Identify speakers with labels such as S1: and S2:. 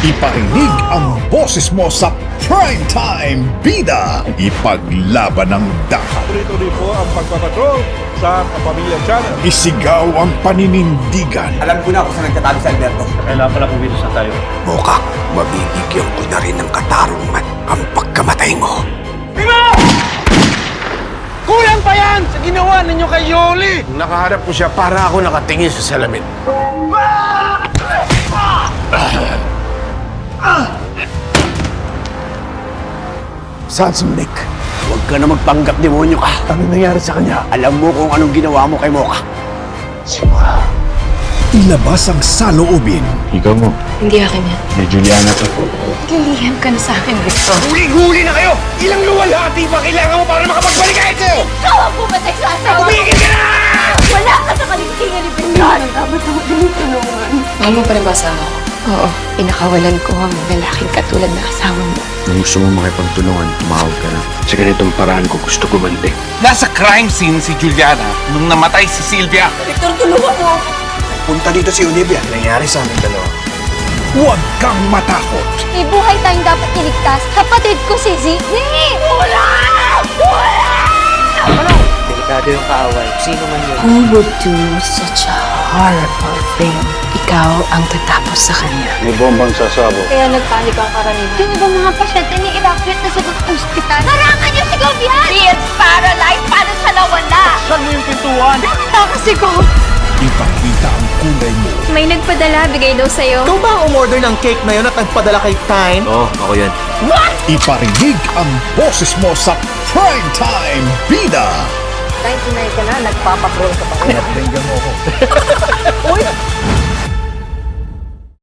S1: Iparinig ang boses mo sa Primetime Bida. Ipaglaban ang dapat.
S2: Tuloy-tuloy po ang pagpapatrol sa Kapamilya Channel.
S1: Isigaw ang paninindigan.
S3: Alam ko na kung saan nagtatago si Alberto.
S4: Kailangan pala pumilos na tayo.
S5: Mokak, mabibigyan ko na rin ng katarungan ang pagkamatay mo.
S3: Kulang pa yan sa ginawa ninyo kay Yoli!
S5: Nakaharap ko siya para ako nakatingin sa salamin. Saan Nick? Huwag ka na magpanggap, demonyo ka. Ano nangyari sa kanya? Alam mo kung anong ginawa mo kay Mocha. Simula.
S1: Ilabas ang saloobin.
S4: Ikaw mo.
S6: Hindi akin yan.
S4: May Juliana to.
S6: Lilihan ka na sa akin, Victor.
S5: Huli-huli na kayo! Ilang luwalhati ba kailangan mo para makapagbalik kayo sa'yo?
S6: Ikaw ang pumatay sa asawa ko!
S5: Tumigil ka na!
S6: Wala ka sa kaligtingan ni Victor! Dapat ako tinutulungan. Mahal mo pa rin ba asawa ko? Oo. Pinakawalan ko ang lalaking katulad na asawa mo.
S5: Kung gusto mo makipagtulungan, tumawag ka na. Sa ganitong paraan ko gusto gumanti.
S7: Nasa crime scene si Juliana nung namatay si Sylvia.
S6: Victor, tulungan mo!
S5: Punta dito si Olivia. Nangyari sa amin dalawa.
S1: Huwag kang matakot.
S8: May buhay tayong dapat iligtas. Kapatid ko si Ziggy! Wala!
S3: Delikado yung kaaway. Sino man yun?
S6: Who would do such a horrible thing? Ikaw ang tatapos sa kanya.
S4: May bombang sasabo.
S8: Kaya nagpanik ang karamihan. Yung ibang mga pasyente ni-evacuate na sa ospital. Narangan niyo si Gobian! He is paralyzed! Paano siya nawala?
S7: Saan mo yung pintuan?
S8: Nakita kasi ko!
S1: Ipakita ang kulay mo.
S8: May nagpadala, bigay daw sa'yo.
S3: Ikaw ba ang umorder ng cake na yun at nagpadala kay Tyne?
S5: Oo, ako yan.
S1: Iparinig ang boses mo sa Primetime Bida.
S6: 99 ka na, nagpapakrol ka pa.
S1: Pinapringgan mo ako.